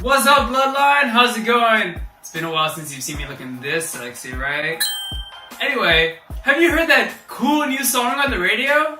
What's up, bloodline? How's it going? It's been a while since you've seen me looking this sexy, right? Anyway, have you heard that cool new song on the radio?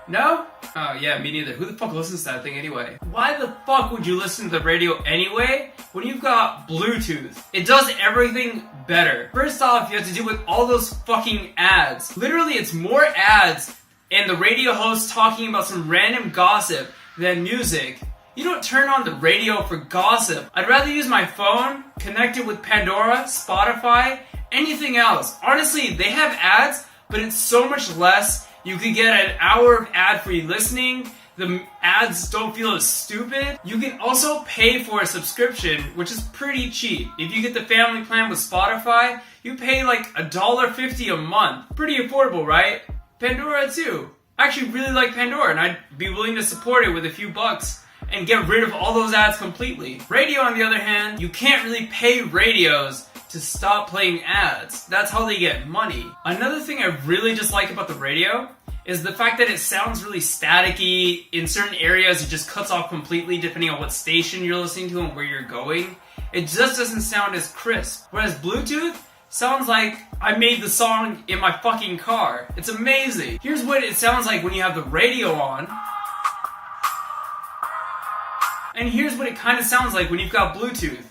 No? Oh yeah, me neither. Who the fuck listens to that thing anyway? Why the fuck would you listen to the radio anyway when you've got Bluetooth? It does everything better. First off, you have to deal with all those fucking ads. Literally, it's more ads and the radio host talking about some random gossip than music. You don't turn on the radio for gossip. I'd rather use my phone, connect it with Pandora, Spotify, anything else. Honestly, they have ads, but it's so much less. You could get an hour of ad-free listening. The ads don't feel as stupid. You can also pay for a subscription, which is pretty cheap. If you get the family plan with Spotify, you pay like $1.50 a month. Pretty affordable, right? Pandora too. I actually really like Pandora, and I'd be willing to support it with a few bucks and get rid of all those ads completely. Radio, on the other hand, you can't really pay radios to stop playing ads. That's how they get money. Another thing I really dislike about the radio is the fact that it sounds really staticky. In certain areas, it just cuts off completely depending on what station you're listening to and where you're going. It just doesn't sound as crisp. Whereas Bluetooth sounds like I made the song in my fucking car. It's amazing. Here's what it sounds like when you have the radio on. And here's what it kind of sounds like when you've got Bluetooth.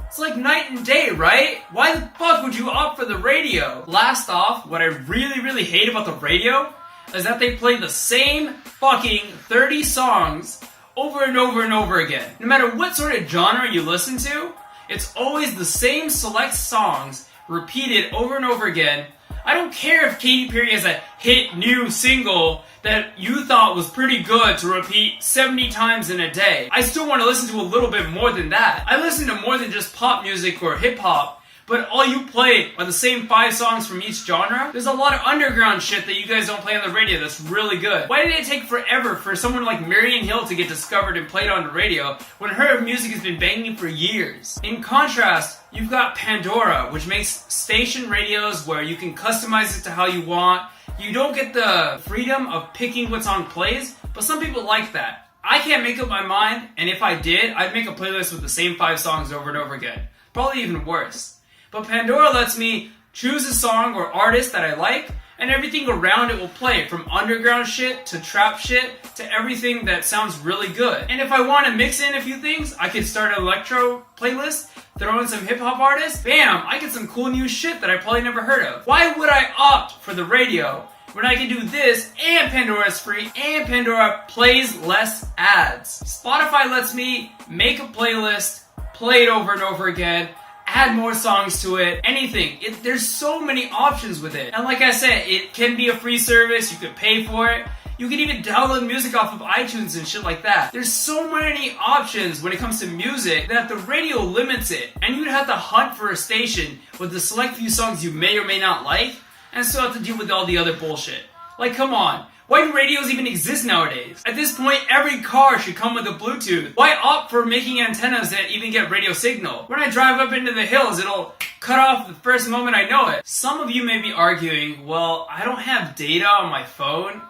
It's like night and day, right? Why the fuck would you opt for the radio? Last off, what I really hate about the radio is that they play the same fucking 30 songs over and over and over again. No matter what sort of genre you listen to, it's always the same select songs repeated over and over again. I don't care if Katy Perry has a hit new single that you thought was pretty good to repeat 70 times in a day. I still want to listen to a little bit more than that. I listen to more than just pop music or hip hop, but all you play are the same 5 songs from each genre. There's a lot of underground shit that you guys don't play on the radio that's really good. Why did it take forever for someone like Marian Hill to get discovered and played on the radio when her music has been banging for years? In contrast, you've got Pandora, which makes station radios where you can customize it to how you want. You don't get the freedom of picking what song plays, but some people like that. I can't make up my mind, and if I did, I'd make a playlist with the same 5 songs over and over again. Probably even worse. But Pandora lets me choose a song or artist that I like, and everything around it will play, from underground shit to trap shit to everything that sounds really good. And if I want to mix in a few things, I could start an electro playlist, throw in some hip-hop artists, bam, I get some cool new shit that I probably never heard of. Why would I opt for the radio when I can do this, and Pandora's free, and Pandora plays less ads? Spotify lets me make a playlist, play it over and over again, add more songs to it, anything. There's so many options with it. And like I said, it can be a free service, you could pay for it. You can even download music off of iTunes and shit like that. There's so many options when it comes to music that the radio limits it. And you'd have to hunt for a station with the select few songs you may or may not like, and still have to deal with all the other bullshit. Like, come on. Why do radios even exist nowadays? At this point, every car should come with a Bluetooth. Why opt for making antennas that even get radio signal? When I drive up into the hills, it'll cut off the first moment I know it. Some of you may be arguing, well, I don't have data on my phone.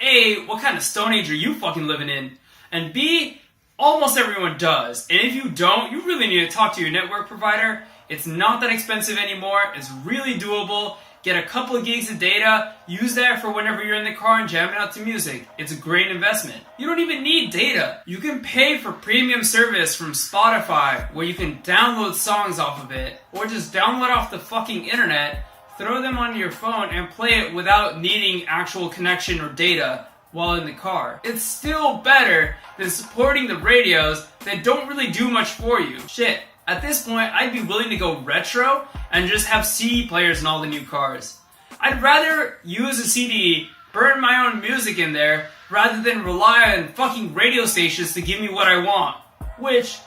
A, what kind of stone age are you fucking living in? And B, almost everyone does. And if you don't, you really need to talk to your network provider. It's not that expensive anymore. It's really doable. Get a couple of gigs of data, use that for whenever you're in the car and jam it out to music. It's a great investment. You don't even need data. You can pay for premium service from Spotify where you can download songs off of it, or just download off the fucking internet, throw them onto your phone, and play it without needing actual connection or data while in the car. It's still better than supporting the radios that don't really do much for you. Shit. At this point, I'd be willing to go retro and just have CD players in all the new cars. I'd rather use a CD, burn my own music in there, rather than rely on fucking radio stations to give me what I want. Which,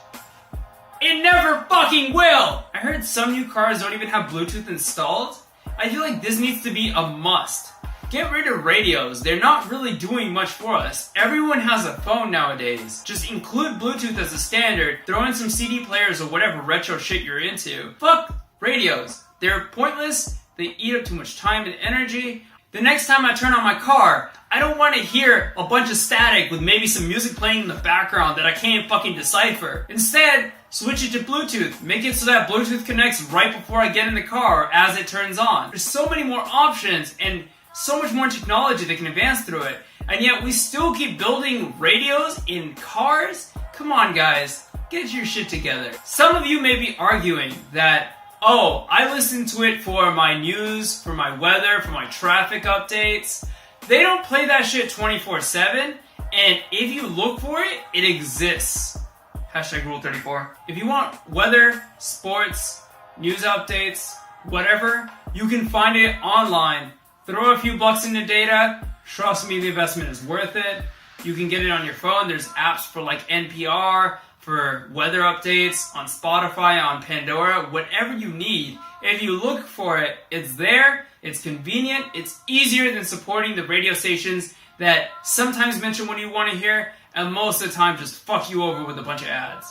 it never fucking will! I heard some new cars don't even have Bluetooth installed. I feel like this needs to be a must. Get rid of radios. They're not really doing much for us. Everyone has a phone nowadays. Just include Bluetooth as a standard, throw in some CD players or whatever retro shit you're into. Fuck radios. They're pointless, they eat up too much time and energy, The next time I turn on my car, I don't want to hear a bunch of static with maybe some music playing in the background that I can't fucking decipher. Instead, switch it to Bluetooth. Make it so that Bluetooth connects right before I get in the car or as it turns on. There's so many more options and so much more technology that can advance through it. And yet we still keep building radios in cars? Come on, guys. Get your shit together. Some of you may be arguing that, oh, I listen to it for my news, for my weather, for my traffic updates. They don't play that shit 24/7, and if you look for it, it exists. Hashtag Rule 34. If you want weather, sports, news updates, whatever, you can find it online. Throw a few bucks into data. Trust me, the investment is worth it. You can get it on your phone. There's apps for like NPR, for weather updates, on Spotify, on Pandora, whatever you need. If you look for it, it's there, it's convenient, it's easier than supporting the radio stations that sometimes mention what you want to hear, and most of the time just fuck you over with a bunch of ads.